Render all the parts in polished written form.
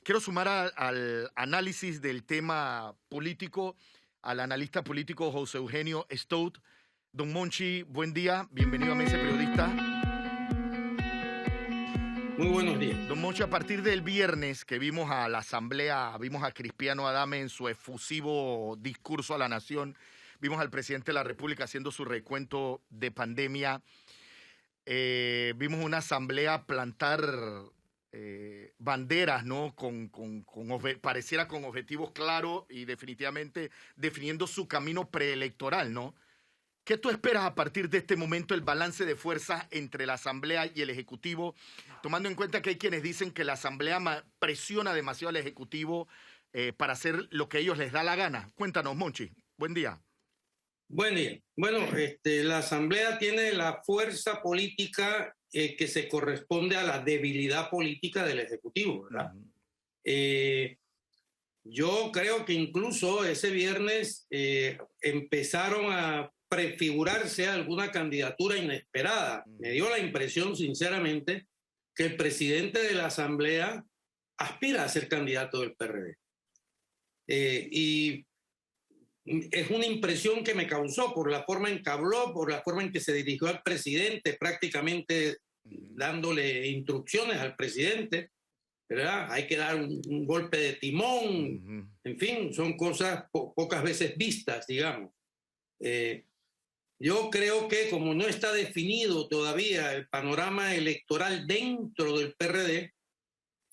Quiero sumar al análisis del tema político al analista político José Eugenio Stout. Don Monchi, buen día, bienvenido a Mesa Periodista. Muy buenos días. Don Monchi, a partir del viernes que vimos a la Asamblea, vimos a Cristiano Adame en su efusivo discurso a la nación, vimos al presidente de la República haciendo su recuento de pandemia, vimos una Asamblea plantar banderas, ¿no? Pareciera con objetivos claros y definitivamente definiendo su camino preelectoral, ¿no? ¿Qué tú esperas a partir de este momento, el balance de fuerzas entre la Asamblea y el Ejecutivo, tomando en cuenta que hay quienes dicen que la Asamblea presiona demasiado al Ejecutivo para hacer lo que ellos les da la gana? Cuéntanos, Monchi. Buen día. Buen día. Bueno, la Asamblea tiene la fuerza política que se corresponde a la debilidad política del Ejecutivo, ¿verdad? Yo creo que incluso ese viernes empezaron a prefigurarse alguna candidatura inesperada. Me dio la impresión, sinceramente, que el presidente de la Asamblea aspira a ser candidato del PRD. Y es una impresión que me causó por la forma en que habló, por la forma en que se dirigió al presidente, prácticamente dándole instrucciones al presidente, ¿verdad? Hay que dar un golpe de timón, en fin, son cosas pocas veces vistas, digamos. Yo creo que como no está definido todavía el panorama electoral dentro del PRD,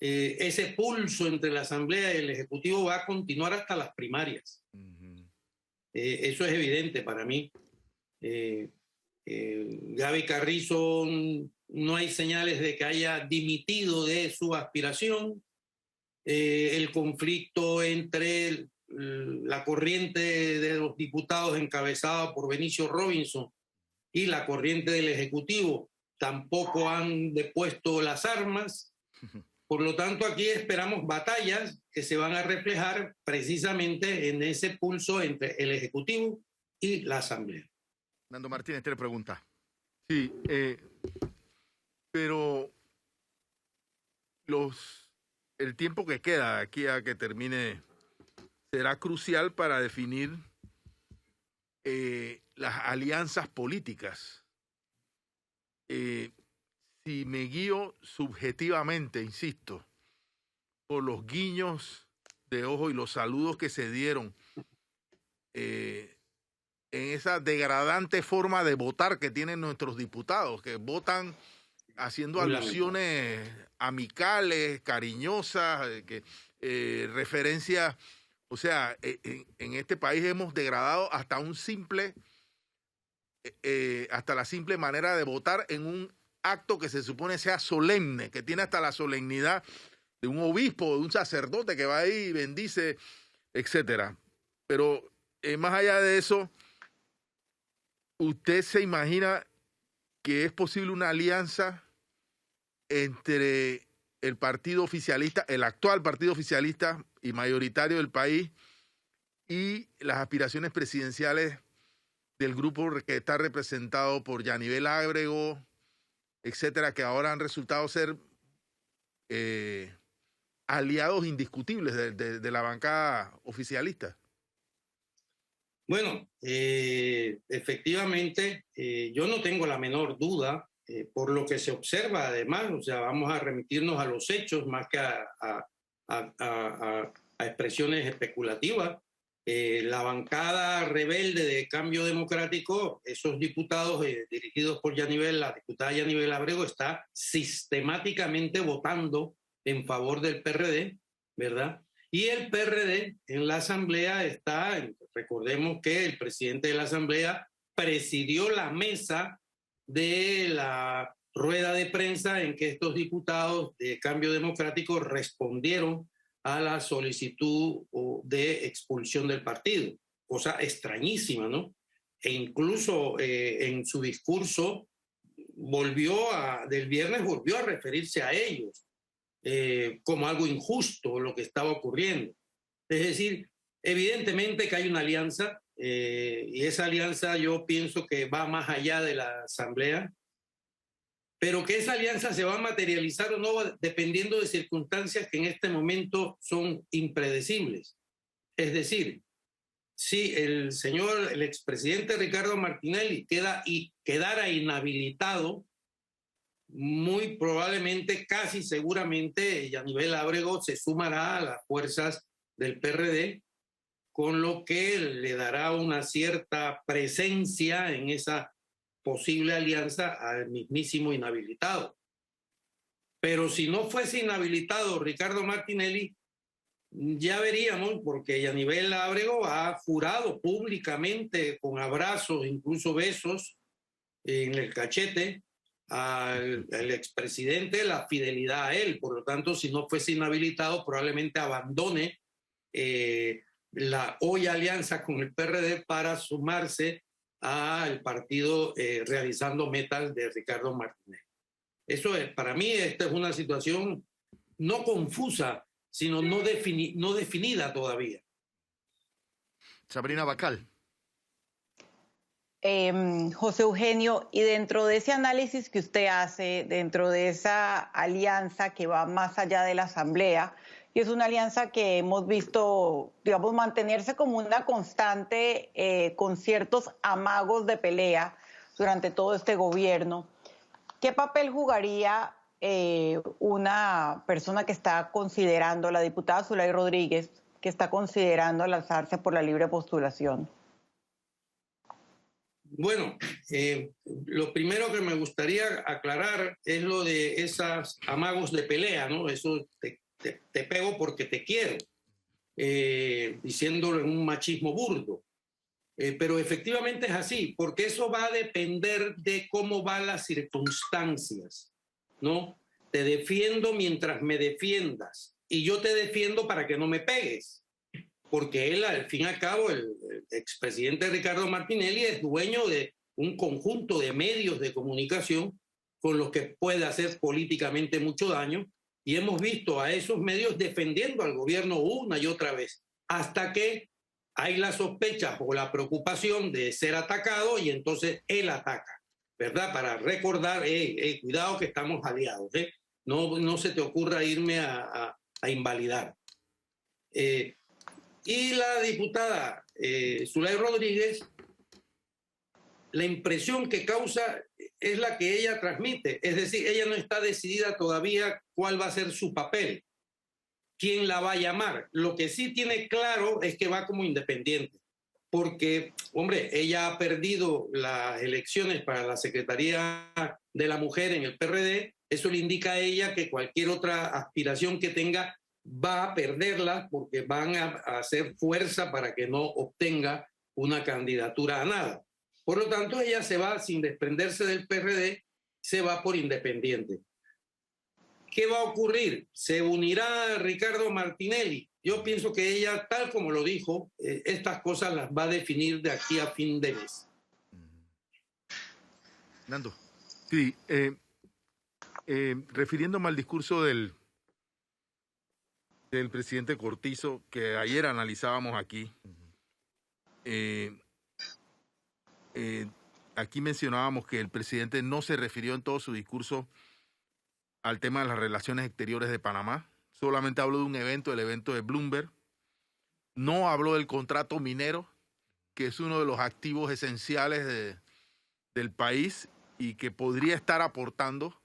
ese pulso entre la Asamblea y el Ejecutivo va a continuar hasta las primarias. Eso es evidente para mí. Gaby Carrizo no hay señales de que haya dimitido de su aspiración. El conflicto entre la corriente de los diputados encabezada por Benicio Robinson y la corriente del Ejecutivo tampoco han depuesto las armas. Por lo tanto, aquí esperamos batallas que se van a reflejar precisamente en ese pulso entre el Ejecutivo y la Asamblea. Nando Martínez tiene pregunta. Sí, pero el tiempo que queda aquí a que termine será crucial para definir las alianzas políticas. Si me guío subjetivamente, insisto, por los guiños de ojo y los saludos que se dieron en esa degradante forma de votar que tienen nuestros diputados, que votan haciendo alusiones amicales, cariñosas, referencias. O sea, en este país hemos degradado hasta hasta la simple manera de votar en un acto que se supone sea solemne, que tiene hasta la solemnidad de un obispo, de un sacerdote que va ahí y bendice, etcétera. Pero más allá de eso, ¿usted se imagina que es posible una alianza entre el partido oficialista, el actual partido oficialista y mayoritario del país, y las aspiraciones presidenciales del grupo que está representado por Yanivel Ábrego, etcétera, que ahora han resultado ser aliados indiscutibles de la bancada oficialista? Bueno, efectivamente, yo no tengo la menor duda, por lo que se observa además, o sea, vamos a remitirnos a los hechos más que a expresiones especulativas. La bancada rebelde de Cambio Democrático, esos diputados dirigidos por la diputada Yanivel Ábrego, está sistemáticamente votando en favor del PRD, ¿verdad? Y el PRD en la Asamblea recordemos que el presidente de la Asamblea presidió la mesa de la rueda de prensa en que estos diputados de Cambio Democrático respondieron a la solicitud de expulsión del partido. Cosa extrañísima, ¿no? E incluso en su discurso del viernes volvió a referirse a ellos como algo injusto lo que estaba ocurriendo. Es decir, evidentemente que hay una alianza y esa alianza yo pienso que va más allá de la Asamblea. pero que esa alianza se va a materializar o no dependiendo de circunstancias que en este momento son impredecibles. Es decir, si el expresidente Ricardo Martinelli quedara inhabilitado, muy probablemente, casi seguramente, Yanivel Ábrego se sumará a las fuerzas del PRD, con lo que le dará una cierta presencia en esa posible alianza al mismísimo inhabilitado. Pero si no fuese inhabilitado Ricardo Martinelli, ya veríamos, porque Yanivel Ábrego ha jurado públicamente, con abrazos, incluso besos en el cachete, al expresidente, la fidelidad a él. Por lo tanto, si no fuese inhabilitado, probablemente abandone la hoy alianza con el PRD para sumarse al partido realizando metas de Ricardo Martinelli. Eso es, para mí, esta es una situación no confusa, sino no definida todavía. Sabrina Bacal. José Eugenio, y dentro de ese análisis que usted hace, dentro de esa alianza que va más allá de la Asamblea, y es una alianza que hemos visto, digamos, mantenerse como una constante con ciertos amagos de pelea durante todo este gobierno, ¿qué papel jugaría una persona que está considerando, la diputada Zulay Rodríguez, que está considerando lanzarse por la libre postulación? Bueno, lo primero que me gustaría aclarar es lo de esos amagos de pelea, ¿no? Eso te pego porque te quiero, diciéndolo en un machismo burdo. Pero efectivamente es así, porque eso va a depender de cómo van las circunstancias, ¿no? Te defiendo mientras me defiendas y yo te defiendo para que no me pegues. Porque él, al fin y al cabo, el expresidente Ricardo Martinelli es dueño de un conjunto de medios de comunicación con los que puede hacer políticamente mucho daño, y hemos visto a esos medios defendiendo al gobierno una y otra vez, hasta que hay la sospecha o la preocupación de ser atacado y entonces él ataca, ¿verdad? Para recordar, cuidado que estamos aliados, no se te ocurra irme a invalidar. Y la diputada Zulay Rodríguez, la impresión que causa es la que ella transmite. Es decir, ella no está decidida todavía cuál va a ser su papel, quién la va a llamar. Lo que sí tiene claro es que va como independiente. Porque, hombre, ella ha perdido las elecciones para la Secretaría de la Mujer en el PRD. Eso le indica a ella que cualquier otra aspiración que tenga va a perderla, porque van a hacer fuerza para que no obtenga una candidatura a nada. Por lo tanto, ella se va, sin desprenderse del PRD, se va por independiente. ¿Qué va a ocurrir? ¿Se unirá Ricardo Martinelli? Yo pienso que ella, tal como lo dijo, estas cosas las va a definir de aquí a fin de mes. Nando. Sí, refiriéndome al discurso del presidente Cortizo, que ayer analizábamos aquí, aquí mencionábamos que el presidente no se refirió en todo su discurso al tema de las relaciones exteriores de Panamá, solamente habló de un evento, el evento de Bloomberg, no habló del contrato minero, que es uno de los activos esenciales del país y que podría estar aportando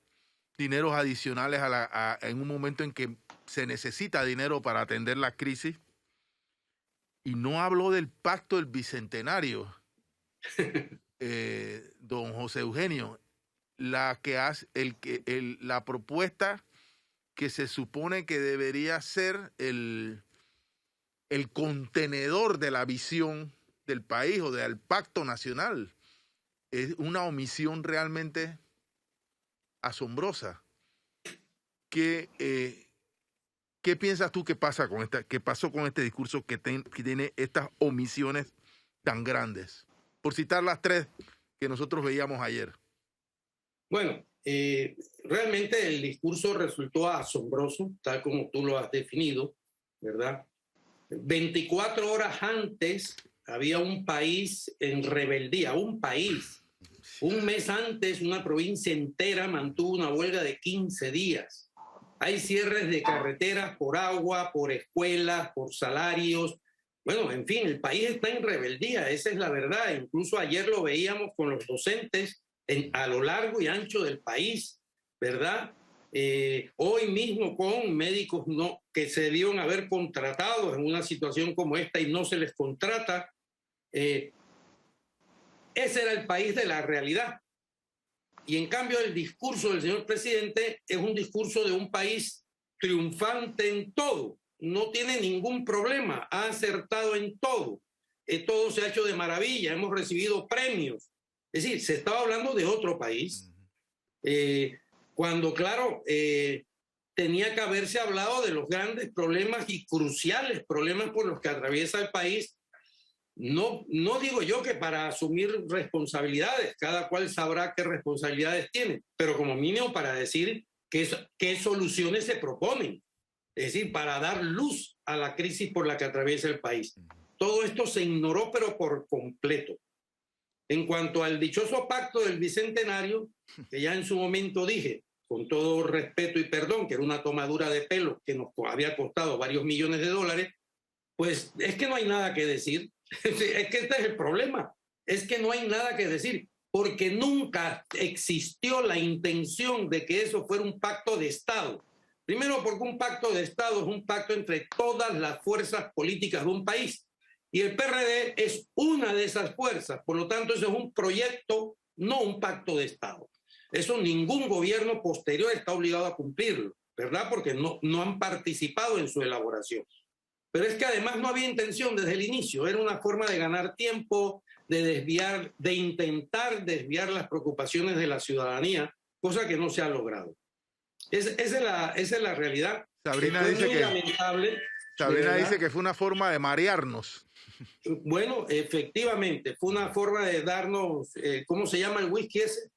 dineros adicionales en un momento en que se necesita dinero para atender la crisis, y no habló del pacto del bicentenario, don José Eugenio, la propuesta que se supone que debería ser el contenedor de la visión del país o del pacto nacional. Es una omisión realmente asombrosa. ¿Qué piensas tú que pasó con este discurso que tiene estas omisiones tan grandes? Por citar las tres que nosotros veíamos ayer. Bueno, realmente el discurso resultó asombroso, tal como tú lo has definido, ¿verdad? 24 horas antes había un país en rebeldía, un país Un mes antes, una provincia entera mantuvo una huelga de 15 días. Hay cierres de carreteras por agua, por escuelas, por salarios. Bueno, en fin, el país está en rebeldía, esa es la verdad. Incluso ayer lo veíamos con los docentes a lo largo y ancho del país, ¿verdad? Hoy mismo con médicos que se debieron haber contratado en una situación como esta y no se les contrata. Ese era el país de la realidad. Y en cambio el discurso del señor presidente es un discurso de un país triunfante en todo. No tiene ningún problema, ha acertado en todo. Todo se ha hecho de maravilla, hemos recibido premios. Es decir, se estaba hablando de otro país. Cuando, claro, tenía que haberse hablado de los grandes problemas y cruciales problemas por los que atraviesa el país. No digo yo que para asumir responsabilidades, cada cual sabrá qué responsabilidades tiene, pero como mínimo para decir qué soluciones se proponen, es decir, para dar luz a la crisis por la que atraviesa el país. Todo esto se ignoró, pero por completo. En cuanto al dichoso pacto del Bicentenario, que ya en su momento dije, con todo respeto y perdón, que era una tomadura de pelo que nos había costado varios millones de dólares, pues es que no hay nada que decir. Es que este es el problema, es que no hay nada que decir, porque nunca existió la intención de que eso fuera un pacto de Estado. Primero, porque un pacto de Estado es un pacto entre todas las fuerzas políticas de un país, y el PRD es una de esas fuerzas, por lo tanto, eso es un proyecto, no un pacto de Estado. Eso ningún gobierno posterior está obligado a cumplirlo, ¿verdad? Porque no han participado en su elaboración. Pero es que además no había intención desde el inicio, era una forma de ganar tiempo, de intentar desviar las preocupaciones de la ciudadanía, cosa que no se ha logrado. Esa es la realidad. Sabrina dice que fue una forma de marearnos. Bueno, efectivamente, fue una forma de darnos, ¿cómo se llama el whisky ese?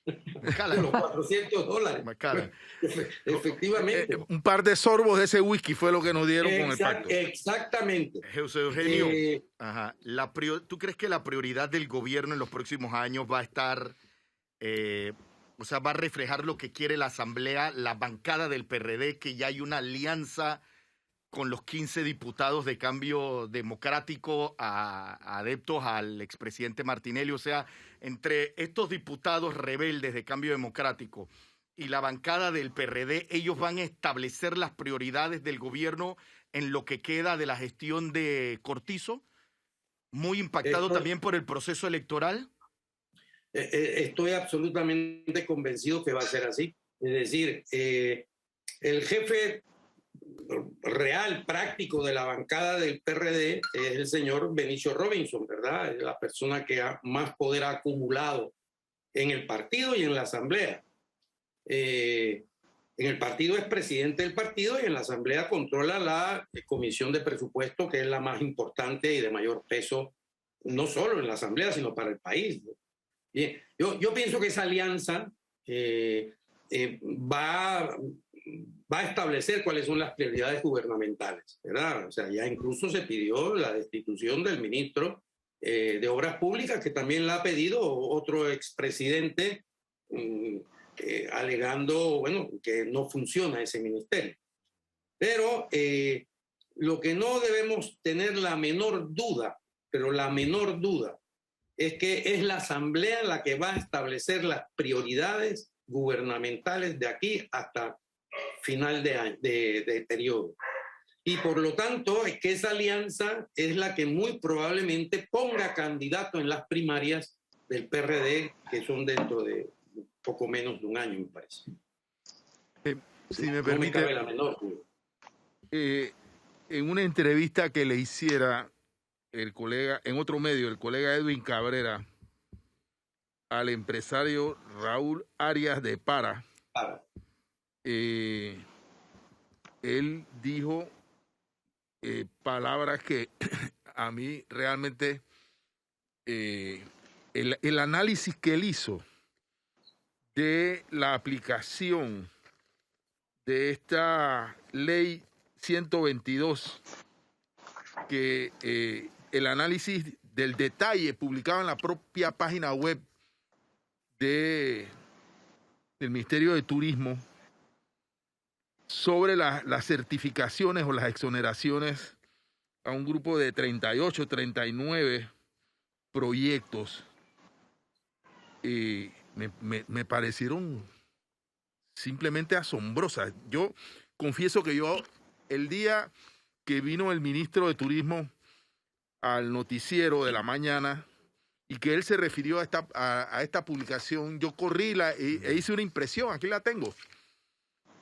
Los $400. Macala. Efectivamente. Un par de sorbos de ese whisky fue lo que nos dieron con el pacto. Exactamente. José Eugenio, ¿tú crees que la prioridad del gobierno en los próximos años va a estar, va a reflejar lo que quiere la Asamblea, la bancada del PRD, que ya hay una alianza con los 15 diputados de Cambio Democrático adeptos al expresidente Martinelli? O sea, entre estos diputados rebeldes de Cambio Democrático y la bancada del PRD, ellos van a establecer las prioridades del gobierno en lo que queda de la gestión de Cortizo, muy impactado también por el proceso electoral. Estoy absolutamente convencido que va a ser así. Es decir, el jefe real, práctico de la bancada del PRD es el señor Benicio Robinson, ¿verdad? Es la persona que más poder ha acumulado en el partido y en la asamblea. En el partido es presidente del partido y en la asamblea controla la comisión de presupuesto, que es la más importante y de mayor peso, no solo en la asamblea, sino para el país. Bien, yo pienso que esa alianza va a establecer cuáles son las prioridades gubernamentales, ¿verdad? O sea, ya incluso se pidió la destitución del ministro de Obras Públicas, que también la ha pedido otro expresidente, alegando, bueno, que no funciona ese ministerio. Pero lo que no debemos tener la menor duda, pero la menor duda, es que es la Asamblea la que va a establecer las prioridades gubernamentales de aquí hasta final de periodo. Y por lo tanto es que esa alianza es la que muy probablemente ponga candidato en las primarias del PRD, que son dentro de poco menos de un año, me parece. Si me permite, no me cabe la menor duda. En una entrevista que le hiciera el colega, en otro medio, el colega Edwin Cabrera, al empresario Raúl Arias de Para, él dijo palabras que a mí realmente el análisis que él hizo de la aplicación de esta ley 122, que el análisis del detalle publicado en la propia página web del Ministerio de Turismo sobre las certificaciones o las exoneraciones a un grupo de 38, 39 proyectos. Me parecieron simplemente asombrosas. Yo confieso que el día que vino el ministro de Turismo al noticiero de la mañana y que él se refirió a esta publicación, yo corrí e hice una impresión, aquí la tengo.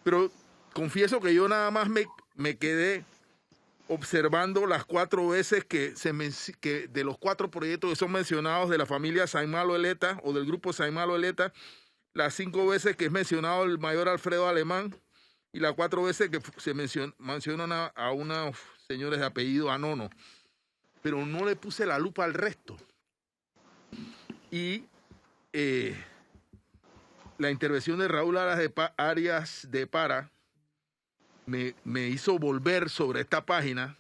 Pero confieso que yo nada más me quedé observando las 4 veces que de los 4 proyectos que son mencionados de la familia Saimalo Eleta o del grupo Saimalo Eleta, las 5 veces que es mencionado el mayor Alfredo Alemán y las 4 veces que se mencionan a unos señores de apellido Anono. Pero no le puse la lupa al resto. Y la intervención de Raúl Arias de Para me hizo volver sobre esta página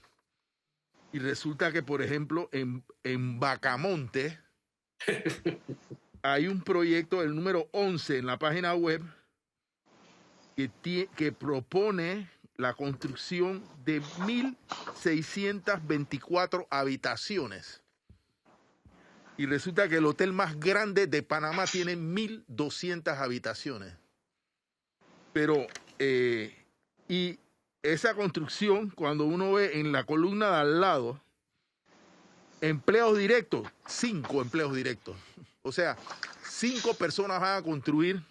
y resulta que, por ejemplo, en Bacamonte hay un proyecto, el número 11 en la página web, que propone la construcción de 1.624 habitaciones. Y resulta que el hotel más grande de Panamá tiene 1.200 habitaciones. Pero, y esa construcción, cuando uno ve en la columna de al lado, empleos directos, 5 empleos directos. O sea, 5 personas van a construir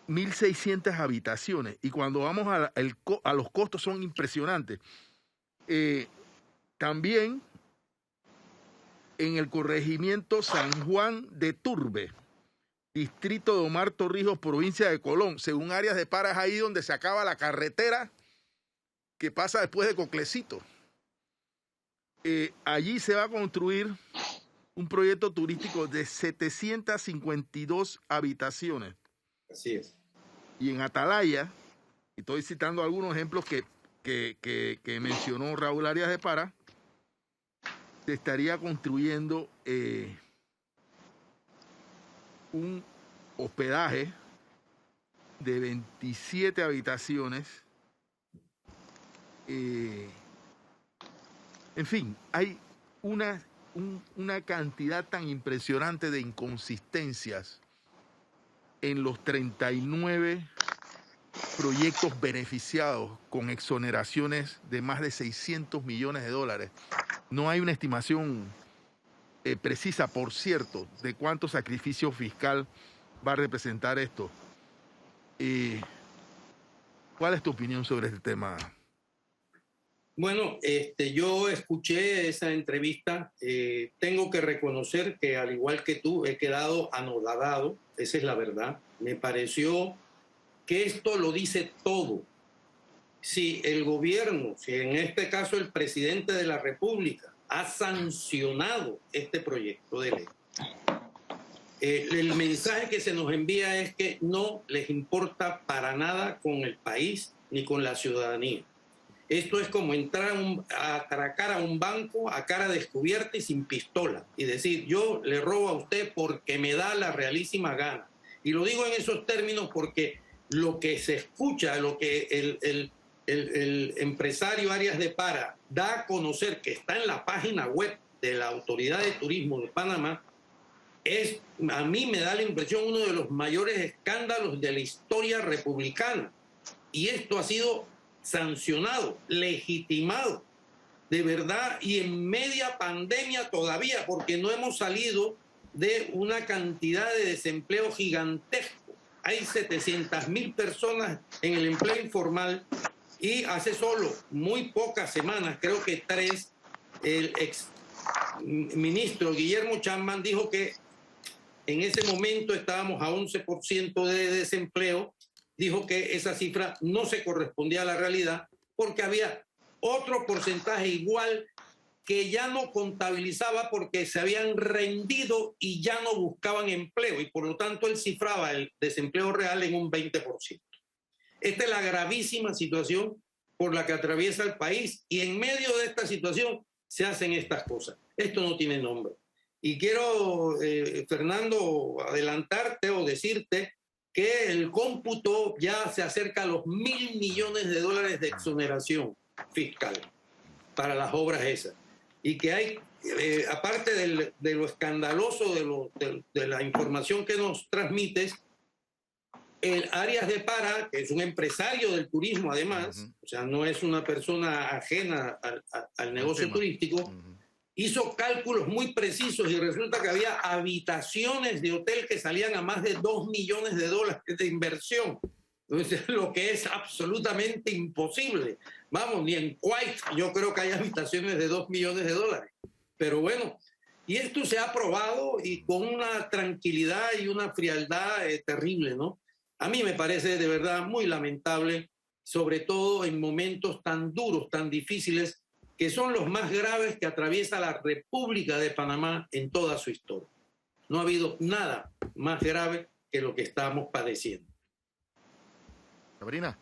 1.600 habitaciones. Y cuando vamos a los costos son impresionantes. También en el corregimiento San Juan de Turbe, distrito de Omar Torrijos, provincia de Colón, según Arias de Para, es ahí donde se acaba la carretera que pasa después de Coclecito. Allí se va a construir un proyecto turístico de 752 habitaciones. Así es. Y en Atalaya, y estoy citando algunos ejemplos que mencionó Raúl Arias de Para, se estaría construyendo un hospedaje de 27 habitaciones. En fin, hay una cantidad tan impresionante de inconsistencias en los 39 proyectos beneficiados con exoneraciones de más de $600 millones. No hay una estimación precisa, por cierto, de cuánto sacrificio fiscal va a representar esto. ¿Cuál es tu opinión sobre este tema? Bueno, yo escuché esa entrevista. Tengo que reconocer que, al igual que tú, he quedado anodadado. Esa es la verdad. Me pareció que esto lo dice todo. Si el gobierno, si en este caso el presidente de la República, ha sancionado este proyecto de ley, el mensaje que se nos envía es que no les importa para nada con el país ni con la ciudadanía. Esto es como entrar a atracar a un banco a cara descubierta y sin pistola y decir: yo le robo a usted porque me da la realísima gana. Y lo digo en esos términos porque lo que se escucha, lo que el empresario Arias de Para da a conocer, que está en la página web de la Autoridad de Turismo de Panamá, a mí me da la impresión uno de los mayores escándalos de la historia republicana. Y esto ha sido sancionado, legitimado, de verdad, y en media pandemia todavía, porque no hemos salido de una cantidad de desempleo gigantesco. Hay 700.000 personas en el empleo informal y hace solo muy pocas semanas, creo que 3, el ex ministro Guillermo Chapman dijo que en ese momento estábamos a 11% de desempleo. Dijo que esa cifra no se correspondía a la realidad porque había otro porcentaje igual que ya no contabilizaba porque se habían rendido y ya no buscaban empleo, y por lo tanto él cifraba el desempleo real en un 20%. Esta es la gravísima situación por la que atraviesa el país, y en medio de esta situación se hacen estas cosas. Esto no tiene nombre. Y quiero, Fernando, adelantarte o decirte que el cómputo ya se acerca a los $1.000 millones de exoneración fiscal para las obras esas. Y que hay, aparte de lo escandaloso de la información que nos transmites, el Arias de Para, que es un empresario del turismo además, o sea, no es una persona ajena al negocio turístico, hizo cálculos muy precisos y resulta que había habitaciones de hotel que salían a más de $2 millones de inversión. Entonces, lo que es absolutamente imposible. Vamos, ni en Kuwait yo creo que hay habitaciones de $2 millones. Pero bueno, y esto se ha probado y con una tranquilidad y una frialdad terrible, ¿no? A mí me parece de verdad muy lamentable, sobre todo en momentos tan duros, tan difíciles, que son los más graves que atraviesa la República de Panamá en toda su historia. No ha habido nada más grave que lo que estamos padeciendo. Sabrina.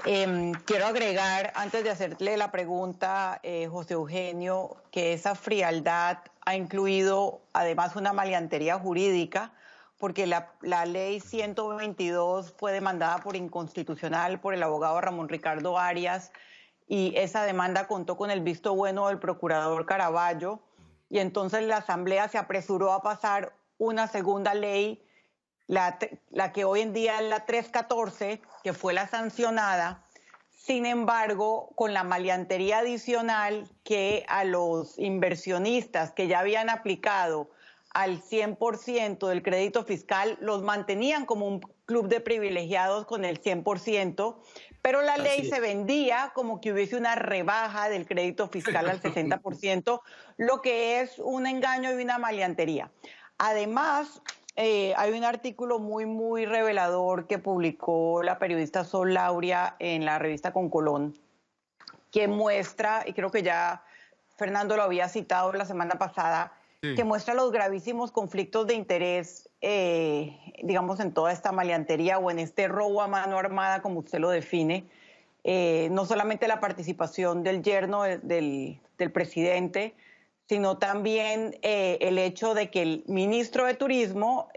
Quiero agregar, antes de hacerle la pregunta, José Eugenio, que esa frialdad ha incluido además una maleantería jurídica, porque la ley 122 fue demandada por inconstitucional por el abogado Ramón Ricardo Arias, y esa demanda contó con el visto bueno del procurador Caraballo, y entonces la Asamblea se apresuró a pasar una segunda ley, la que hoy en día es la 314, que fue la sancionada, sin embargo, con la maleantería adicional que a los inversionistas que ya habían aplicado al 100% del crédito fiscal, los mantenían como un club de privilegiados con el 100%, pero la ley se vendía como que hubiese una rebaja del crédito fiscal al 60%, lo que es un engaño y una maleantería. Además, hay un artículo muy revelador que publicó la periodista Sol Lauria en la revista Concolón, que muestra, y creo que ya Fernando lo había citado la semana pasada, que muestra los gravísimos conflictos de interés, digamos, en toda esta maleantería o en este robo a mano armada, como usted lo define. No solamente la participación del yerno del presidente, sino también el hecho de que el ministro de Turismo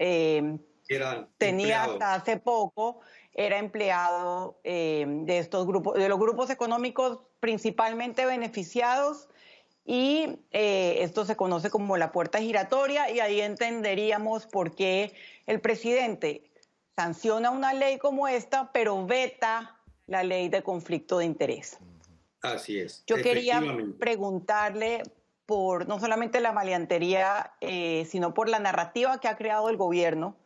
tenía hasta hace poco, era empleado de estos grupos, de los grupos económicos principalmente beneficiados, y esto se conoce como la puerta giratoria, y ahí entenderíamos por qué el presidente sanciona una ley como esta, pero veta la ley de conflicto de interés. Así es. Yo quería preguntarle por no solamente la maleantería, sino por la narrativa que ha creado el gobierno,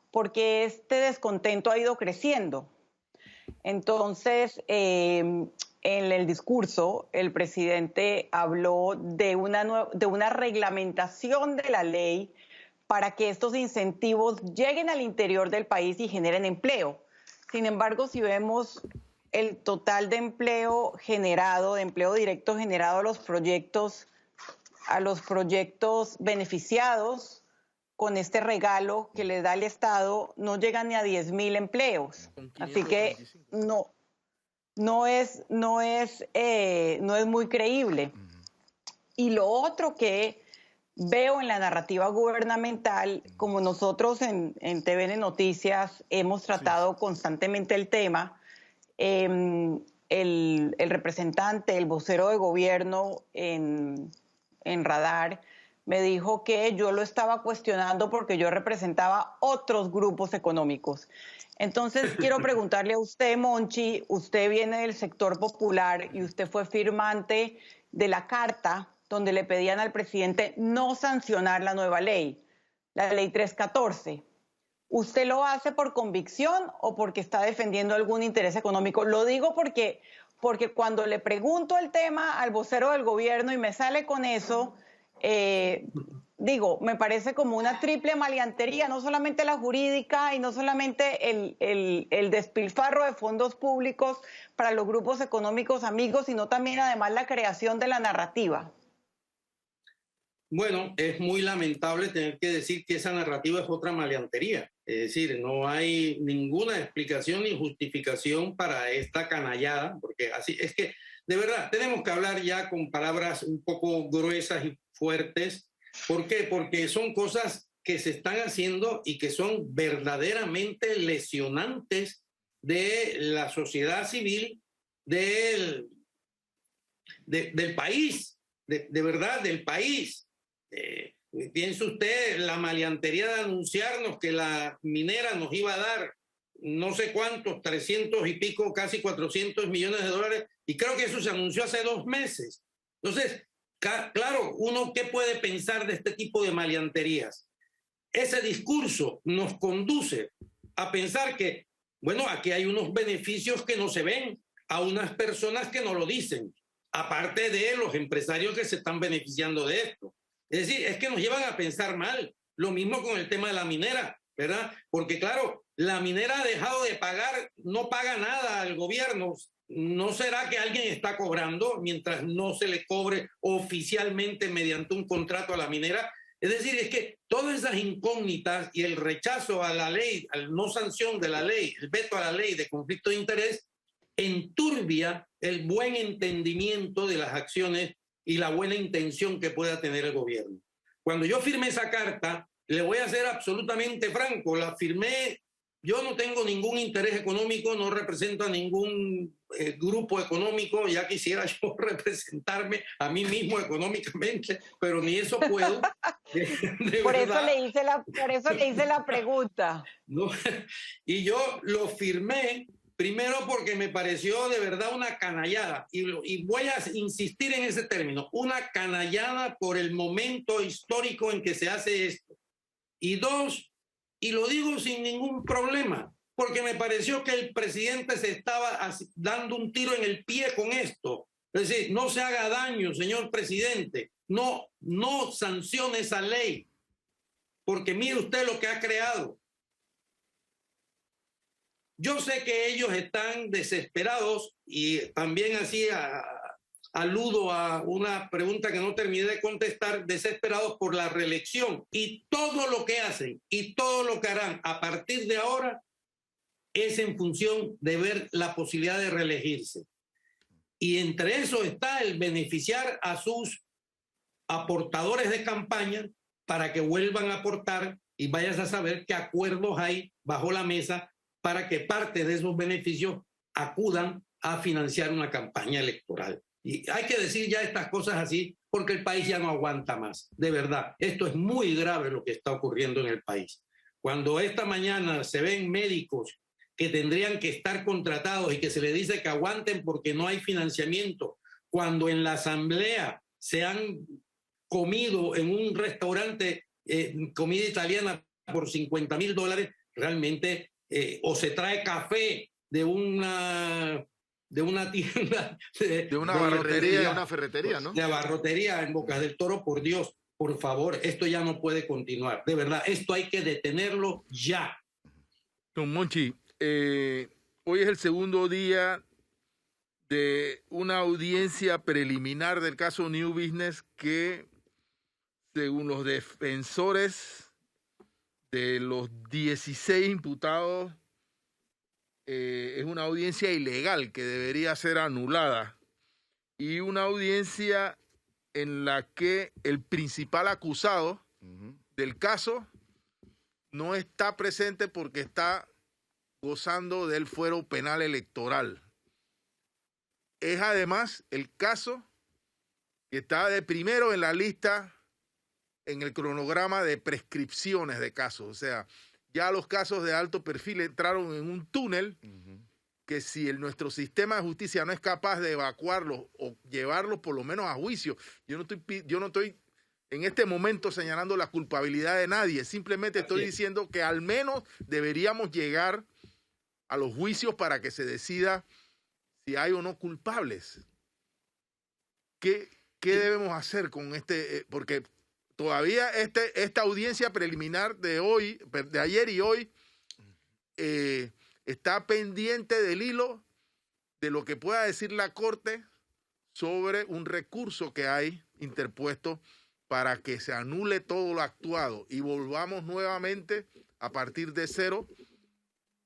porque este descontento ha ido creciendo. Entonces, en el discurso, el presidente habló de una reglamentación de la ley para que estos incentivos lleguen al interior del país y generen empleo. Sin embargo, si vemos el total de empleo generado, de empleo directo generado a los proyectos beneficiados con este regalo que le da el Estado, no llegan ni a 10.000 empleos. Así que no es muy creíble. Y lo otro que veo en la narrativa gubernamental, como nosotros en TVN Noticias hemos tratado constantemente el tema, el representante, el vocero de gobierno en Radar, me dijo que yo lo estaba cuestionando porque yo representaba otros grupos económicos. Entonces, quiero preguntarle a usted, Monchi, usted viene del sector popular y usted fue firmante de la carta donde le pedían al presidente no sancionar la nueva ley, la ley 314. ¿Usted lo hace por convicción o porque está defendiendo algún interés económico? Lo digo porque cuando le pregunto el tema al vocero del gobierno y me sale con eso, me parece como una triple maleantería, no solamente la jurídica y no solamente el despilfarro de fondos públicos para los grupos económicos amigos, sino también además la creación de la narrativa. Bueno, es muy lamentable tener que decir que esa narrativa es otra maleantería. Es decir, no hay ninguna explicación ni justificación para esta canallada, porque así es que, de verdad, tenemos que hablar ya con palabras un poco gruesas y fuertes ¿Por qué? Porque son cosas que se están haciendo y que son verdaderamente lesionantes de la sociedad civil del país, de verdad, del país. Piense usted la maleantería de anunciarnos que la minera nos iba a dar no sé cuántos, 300 y pico, casi 400 millones de dólares, y creo que eso se anunció hace 2 meses. Entonces, claro, uno qué puede pensar de este tipo de maleanterías. Ese discurso nos conduce a pensar que, bueno, aquí hay unos beneficios que no se ven, a unas personas que no lo dicen, aparte de los empresarios que se están beneficiando de esto. Es decir, es que nos llevan a pensar mal. Lo mismo con el tema de la minera, ¿verdad? Porque claro, la minera ha dejado de pagar, no paga nada al gobierno. ¿No será que alguien está cobrando mientras no se le cobre oficialmente mediante un contrato a la minera? Es decir, es que todas esas incógnitas y el rechazo a la ley, al no sanción de la ley, el veto a la ley de conflicto de interés, enturbia el buen entendimiento de las acciones y la buena intención que pueda tener el gobierno. Cuando yo firmé esa carta, le voy a ser absolutamente franco, la firmé, yo no tengo ningún interés económico, no represento a ningún grupo económico, ya quisiera yo representarme a mí mismo económicamente, pero ni eso puedo. Por eso le hice la pregunta. ¿No? Y yo lo firmé primero porque me pareció de verdad una canallada, y voy a insistir en ese término, una canallada por el momento histórico en que se hace esto. Y dos, y lo digo sin ningún problema, porque me pareció que el presidente se estaba dando un tiro en el pie con esto. Es decir, no se haga daño, señor presidente, no sancione esa ley, porque mire usted lo que ha creado. Yo sé que ellos están desesperados, y también así aludo a una pregunta que no terminé de contestar, desesperados por la reelección, y todo lo que hacen y todo lo que harán a partir de ahora es en función de ver la posibilidad de reelegirse. Y entre eso está el beneficiar a sus aportadores de campaña para que vuelvan a aportar, y vayas a saber qué acuerdos hay bajo la mesa para que parte de esos beneficios acudan a financiar una campaña electoral. Y hay que decir ya estas cosas así porque el país ya no aguanta más. De verdad, esto es muy grave lo que está ocurriendo en el país. Cuando esta mañana se ven médicos que tendrían que estar contratados y que se les dice que aguanten porque no hay financiamiento, cuando en la asamblea se han comido en un restaurante comida italiana por $50,000, realmente, o se trae café de una tienda, de una barrotería, una ferretería, ¿no? De abarrotería en Bocas del Toro. Por Dios, por favor, esto ya no puede continuar. De verdad, esto hay que detenerlo ya. Don Monchi, hoy es el segundo día de una audiencia preliminar del caso New Business que, según los defensores de los 16 imputados, es una audiencia ilegal que debería ser anulada, y una audiencia en la que el principal acusado del caso no está presente porque está gozando del fuero penal electoral. Es además el caso que está de primero en la lista en el cronograma de prescripciones de casos. O sea, ya los casos de alto perfil entraron en un túnel que si nuestro sistema de justicia no es capaz de evacuarlos o llevarlos por lo menos a juicio, yo no estoy en este momento señalando la culpabilidad de nadie, simplemente estoy diciendo que al menos deberíamos llegar a los juicios para que se decida si hay o no culpables. ¿Qué debemos hacer con este? Porque todavía esta audiencia preliminar de ayer y hoy, está pendiente del hilo de lo que pueda decir la Corte sobre un recurso que hay interpuesto para que se anule todo lo actuado y volvamos nuevamente a partir de cero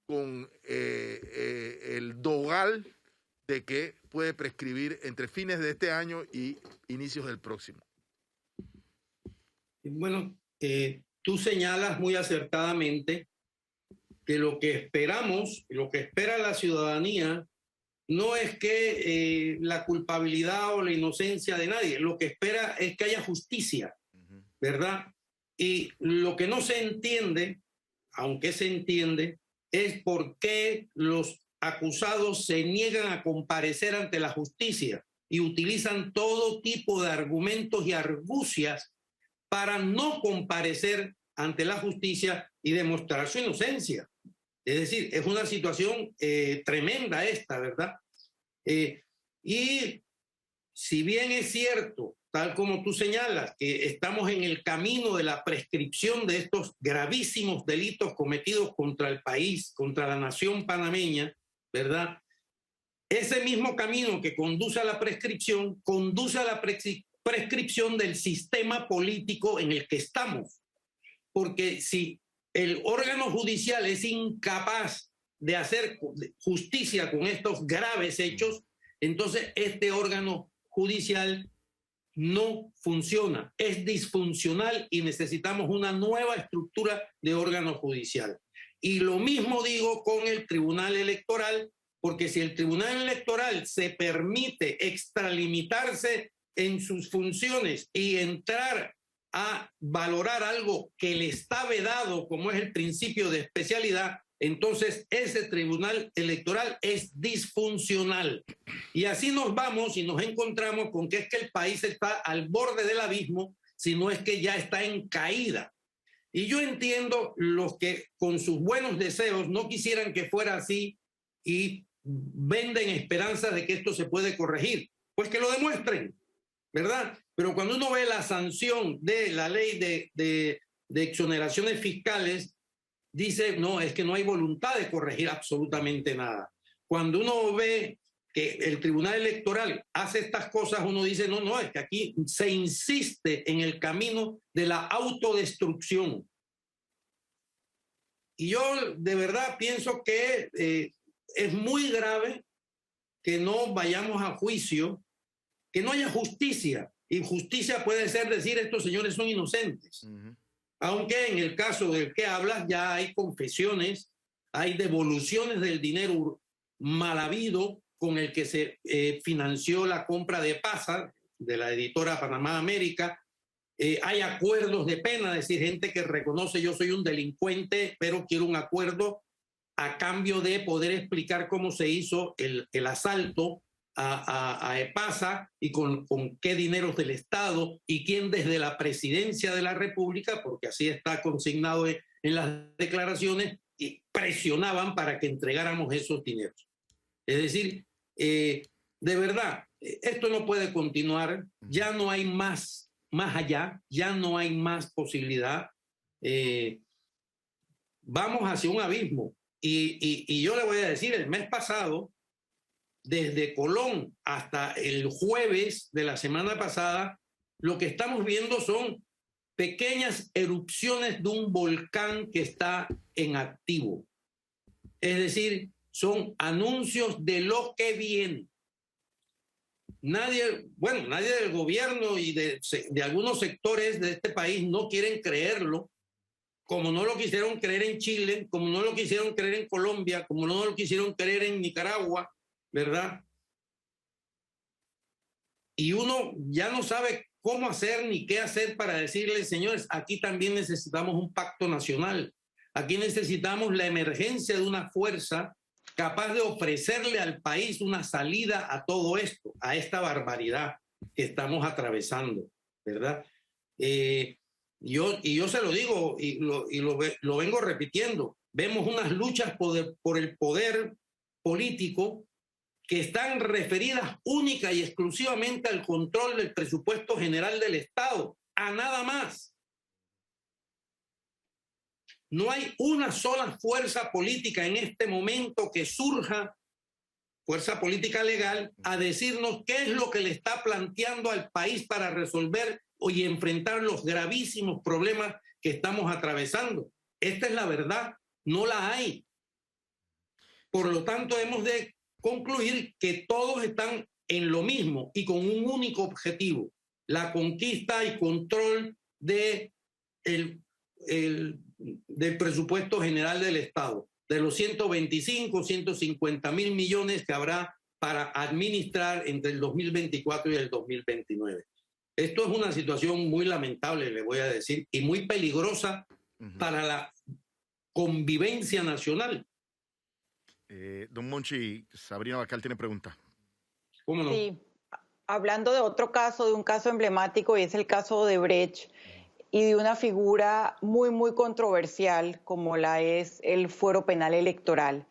con el dogal de que puede prescribir entre fines de este año y inicios del próximo. Bueno, tú señalas muy acertadamente que lo que esperamos, lo que espera la ciudadanía, no es que la culpabilidad o la inocencia de nadie, lo que espera es que haya justicia, ¿verdad? Y lo que no se entiende, aunque se entiende, es por qué los acusados se niegan a comparecer ante la justicia y utilizan todo tipo de argumentos y argucias para no comparecer ante la justicia y demostrar su inocencia. Es decir, es una situación tremenda esta, ¿verdad? Y si bien es cierto, tal como tú señalas, que estamos en el camino de la prescripción de estos gravísimos delitos cometidos contra el país, contra la nación panameña, ¿verdad? Ese mismo camino que conduce a la prescripción, conduce a la prescripción del sistema político en el que estamos. Porque si el órgano judicial es incapaz de hacer justicia con estos graves hechos, entonces este órgano judicial no funciona, es disfuncional y necesitamos una nueva estructura de órgano judicial. Y lo mismo digo con el Tribunal Electoral, porque si el Tribunal Electoral se permite extralimitarse en sus funciones y entrar a valorar algo que le está vedado, como es el principio de especialidad, entonces ese Tribunal Electoral es disfuncional. Y así nos vamos y nos encontramos con que es que el país está al borde del abismo, si no es que ya está en caída. Y yo entiendo los que con sus buenos deseos no quisieran que fuera así y venden esperanzas de que esto se puede corregir. Pues que lo demuestren, ¿verdad? Pero cuando uno ve la sanción de la ley de exoneraciones fiscales, dice, no, es que no hay voluntad de corregir absolutamente nada. Cuando uno ve que el Tribunal Electoral hace estas cosas, uno dice, no, no, es que aquí se insiste en el camino de la autodestrucción. Y yo de verdad pienso que es muy grave que no vayamos a juicio, que no haya justicia. Y justicia puede ser decir, estos señores son inocentes. Aunque en el caso del que hablas ya hay confesiones, hay devoluciones del dinero mal habido con el que se financió la compra de Pasa, de la editora Panamá América. Hay acuerdos de pena, es decir, gente que reconoce yo soy un delincuente, pero quiero un acuerdo a cambio de poder explicar cómo se hizo el asalto a EPASA y con qué dineros del Estado y quién desde la presidencia de la República, porque así está consignado en las declaraciones, y presionaban para que entregáramos esos dineros. Es decir, de verdad, esto no puede continuar, ya no hay más allá, ya no hay más posibilidad. Vamos hacia un abismo. Y yo le voy a decir, el mes pasado, desde Colón hasta el jueves de la semana pasada, lo que estamos viendo son pequeñas erupciones de un volcán que está en activo. Es decir, son anuncios de lo que viene. Nadie del gobierno y de algunos sectores de este país no quieren creerlo, como no lo quisieron creer en Chile, como no lo quisieron creer en Colombia, como no lo quisieron creer en Nicaragua, ¿verdad? Y uno ya no sabe cómo hacer ni qué hacer para decirles, señores, aquí también necesitamos un pacto nacional. Aquí necesitamos la emergencia de una fuerza capaz de ofrecerle al país una salida a todo esto, a esta barbaridad que estamos atravesando, ¿verdad? Yo se lo digo y lo vengo repitiendo. Vemos unas luchas por el poder político que están referidas única y exclusivamente al control del presupuesto general del Estado, a nada más. No hay una sola fuerza política en este momento que surja, fuerza política legal, a decirnos qué es lo que le está planteando al país para resolver y enfrentar los gravísimos problemas que estamos atravesando. Esta es la verdad, no la hay. Por lo tanto, hemos de concluir que todos están en lo mismo y con un único objetivo, la conquista y control del presupuesto general del Estado, de los 125, 150 mil millones que habrá para administrar entre el 2024 y el 2029. Esto es una situación muy lamentable, le voy a decir, y muy peligrosa para la convivencia nacional. Don Monchi, Sabrina Bacal tiene pregunta. ¿Cómo no? Sí, hablando de otro caso, de un caso emblemático, y es el caso de Brecht, y de una figura muy, muy controversial como la es el fuero penal electoral.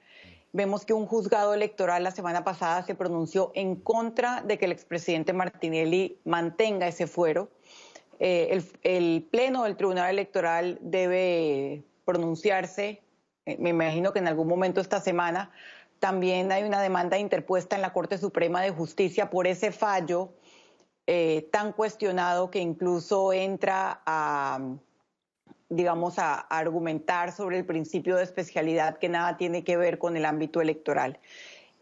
Vemos que un juzgado electoral la semana pasada se pronunció en contra de que el expresidente Martinelli mantenga ese fuero. El Pleno del Tribunal Electoral debe pronunciarse, me imagino que en algún momento esta semana. También hay una demanda interpuesta en la Corte Suprema de Justicia por ese fallo tan cuestionado que incluso entra a, digamos, a argumentar sobre el principio de especialidad que nada tiene que ver con el ámbito electoral.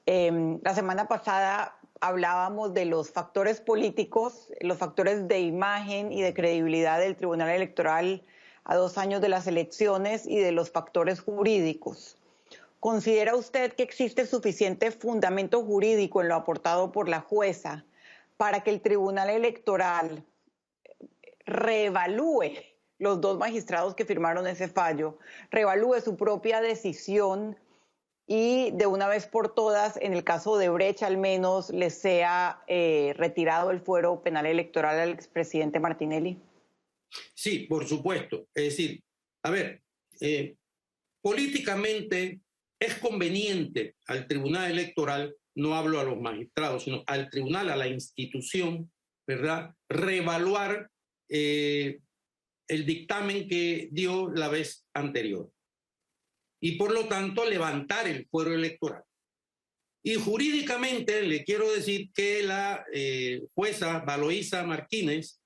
La semana pasada hablábamos de los factores políticos, los factores de imagen y de credibilidad del Tribunal Electoral a 2 años de las elecciones y de los factores jurídicos. ¿Considera usted que existe suficiente fundamento jurídico en lo aportado por la jueza para que el Tribunal Electoral reevalúe, los 2 magistrados que firmaron ese fallo, reevalúe su propia decisión y de una vez por todas, en el caso de Brecht al menos, le sea retirado el fuero penal electoral al expresidente Martinelli? Sí, por supuesto. Es decir, a ver, políticamente es conveniente al Tribunal Electoral, no hablo a los magistrados, sino al tribunal, a la institución, ¿verdad?, reevaluar el dictamen que dio la vez anterior y por lo tanto levantar el fuero electoral. Y jurídicamente le quiero decir que la jueza Valoisa Martínez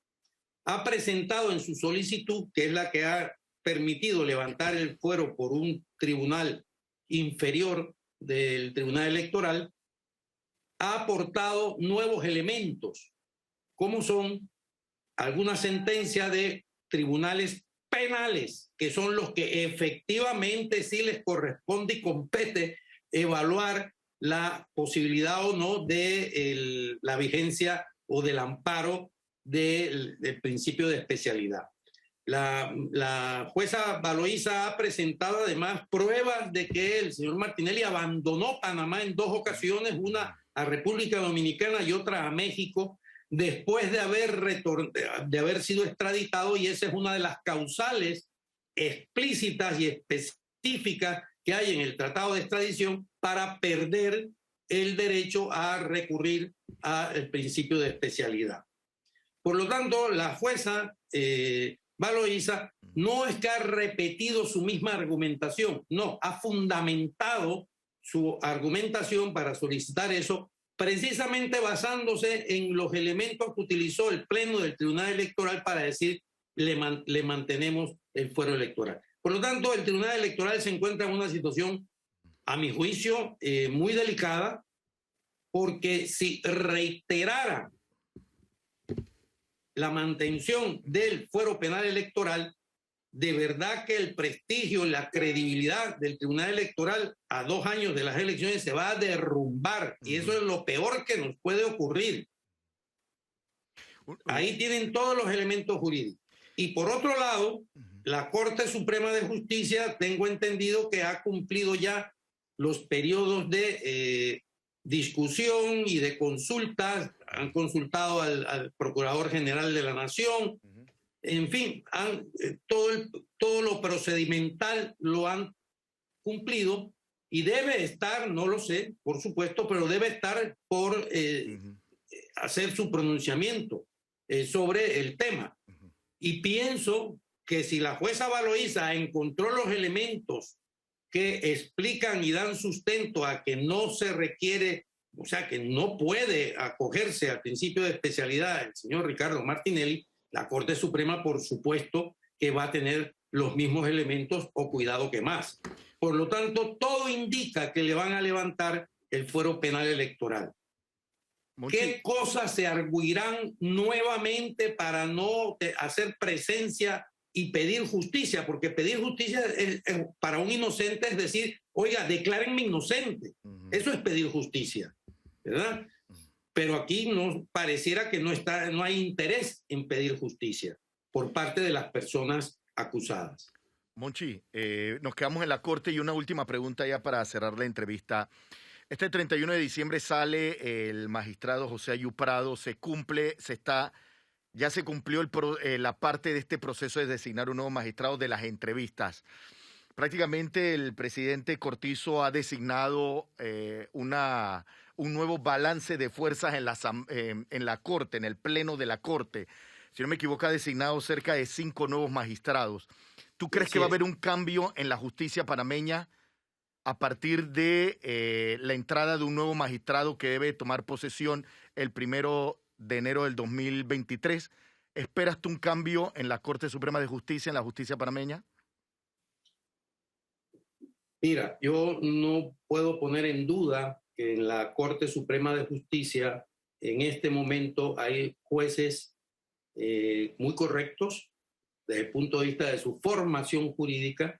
ha presentado en su solicitud, que es la que ha permitido levantar el fuero por un tribunal inferior del Tribunal Electoral, ha aportado nuevos elementos, como son algunas sentencias de tribunales penales, que son los que efectivamente sí les corresponde y compete evaluar la posibilidad o no de la vigencia o del amparo del principio de especialidad. La jueza Valoisa ha presentado además pruebas de que el señor Martinelli abandonó Panamá en 2 ocasiones, una a República Dominicana y otra a México, después de haber sido extraditado, y esa es una de las causales explícitas y específicas que hay en el Tratado de Extradición para perder el derecho a recurrir al principio de especialidad. Por lo tanto, la jueza Valoisa no es que ha repetido su misma argumentación, no, ha fundamentado su argumentación para solicitar eso, precisamente basándose en los elementos que utilizó el Pleno del Tribunal Electoral para decir le mantenemos el fuero electoral. Por lo tanto, el Tribunal Electoral se encuentra en una situación, a mi juicio, muy delicada, porque si reiterara la mantención del fuero penal electoral, de verdad que el prestigio, la credibilidad del Tribunal Electoral a 2 años de las elecciones se va a derrumbar, y eso es lo peor que nos puede ocurrir. Ahí tienen todos los elementos jurídicos. Y por otro lado, la Corte Suprema de Justicia, tengo entendido que ha cumplido ya los periodos de discusión y de consultas, han consultado al Procurador General de la Nación, en fin, todo lo procedimental lo han cumplido y debe estar, no lo sé, por supuesto, pero debe estar por hacer su pronunciamiento sobre el tema. Y pienso que si la jueza Valoisa encontró los elementos que explican y dan sustento a que no se requiere, o sea, que no puede acogerse al principio de especialidad el señor Ricardo Martinelli, la Corte Suprema, por supuesto, que va a tener los mismos elementos o cuidado que más. Por lo tanto, todo indica que le van a levantar el fuero penal electoral. Monchi. ¿Qué cosas se arguirán nuevamente para no hacer presencia y pedir justicia? Porque pedir justicia para un inocente es decir, oiga, declárenme inocente. Eso es pedir justicia, ¿verdad? Pero aquí no pareciera que no hay interés en pedir justicia por parte de las personas acusadas. Monchi, nos quedamos en la corte y una última pregunta ya para cerrar la entrevista. Este 31 de diciembre sale el magistrado José Ayú Prado, ya se cumplió la parte de este proceso de designar un nuevo magistrado de las entrevistas. Prácticamente el presidente Cortizo ha designado un nuevo balance de fuerzas en la Corte, en el Pleno de la Corte. Si no me equivoco, ha designado cerca de 5 nuevos magistrados. ¿Tú crees que va a haber un cambio en la justicia panameña a partir de la entrada de un nuevo magistrado que debe tomar posesión el 1 de enero del 2023? ¿Esperas tú un cambio en la Corte Suprema de Justicia, en la justicia panameña? Mira, yo no puedo poner en duda que en la Corte Suprema de Justicia en este momento hay jueces muy correctos desde el punto de vista de su formación jurídica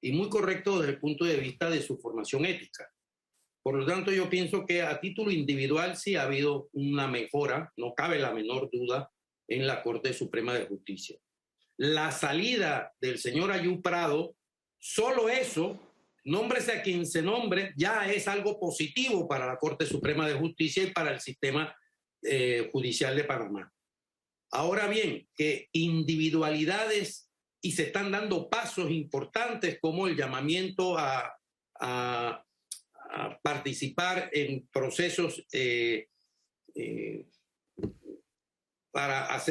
y muy correctos desde el punto de vista de su formación ética. Por lo tanto, yo pienso que a título individual sí ha habido una mejora, no cabe la menor duda, en la Corte Suprema de Justicia. La salida del señor Ayú Prado, solo eso, nómbrese a quien se nombre, ya es algo positivo para la Corte Suprema de Justicia y para el sistema judicial de Panamá. Ahora bien, que individualidades y se están dando pasos importantes como el llamamiento a participar en procesos para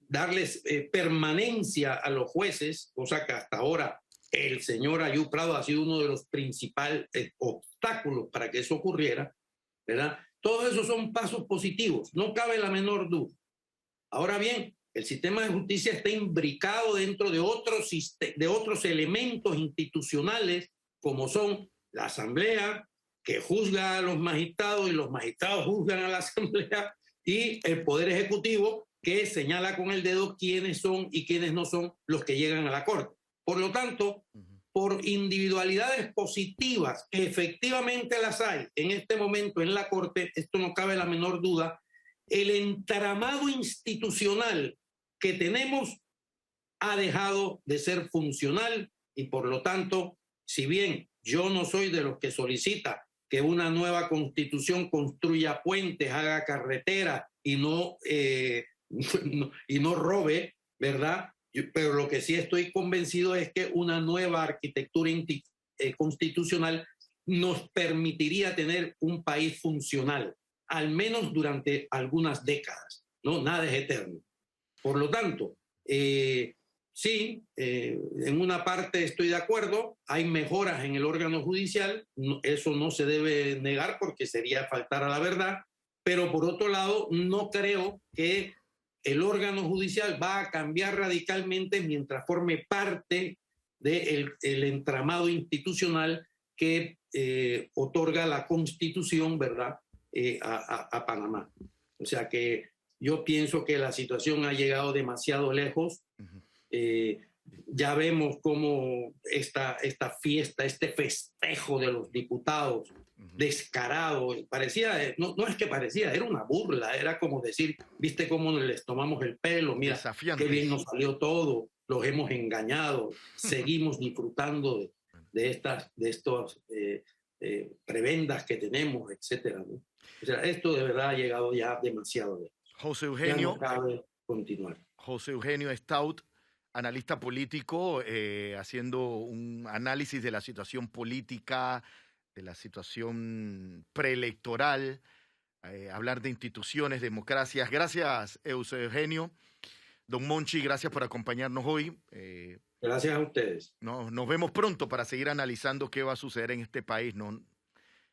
darles permanencia a los jueces, cosa que hasta ahora el señor Ayú Prado ha sido uno de los principales obstáculos para que eso ocurriera, ¿verdad? Todos esos son pasos positivos, no cabe la menor duda. Ahora bien, el sistema de justicia está imbricado dentro de otros elementos institucionales, como son la Asamblea, que juzga a los magistrados y los magistrados juzgan a la Asamblea, y el Poder Ejecutivo, que señala con el dedo quiénes son y quiénes no son los que llegan a la Corte. Por lo tanto, por individualidades positivas, que efectivamente las hay en este momento en la Corte, esto no cabe la menor duda, el entramado institucional que tenemos ha dejado de ser funcional y por lo tanto, si bien yo no soy de los que solicita que una nueva constitución construya puentes, haga carreteras y no robe, ¿verdad? Pero lo que sí estoy convencido es que una nueva arquitectura constitucional nos permitiría tener un país funcional, al menos durante algunas décadas, ¿no? Nada es eterno. Por lo tanto, sí, en una parte estoy de acuerdo, hay mejoras en el órgano judicial, eso no se debe negar porque sería faltar a la verdad, pero por otro lado, no creo que el órgano judicial va a cambiar radicalmente mientras forme parte del entramado institucional que otorga la Constitución, ¿verdad?, a Panamá. O sea que yo pienso que la situación ha llegado demasiado lejos. Ya vemos cómo esta fiesta, este festejo de los diputados descarado, parecía, no es que parecía, era una burla, era como decir, viste cómo les tomamos el pelo, mira, qué bien nos salió todo, los hemos engañado, seguimos disfrutando de estas prebendas que tenemos, etcétera, ¿no? O sea, esto de verdad ha llegado ya demasiado lejos. José Eugenio, ya no cabe continuar. José Eugenio Stout, analista político, haciendo un análisis de la situación política, de la situación preelectoral, hablar de instituciones, democracias. Gracias, Eugenio. Don Monchi, gracias por acompañarnos hoy. Gracias a ustedes. Nos vemos pronto para seguir analizando qué va a suceder en este país, ¿no?,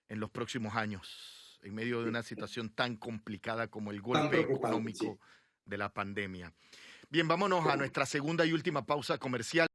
en los próximos años, en medio de una situación tan complicada como el golpe económico de la pandemia. Bien, vámonos a nuestra segunda y última pausa comercial.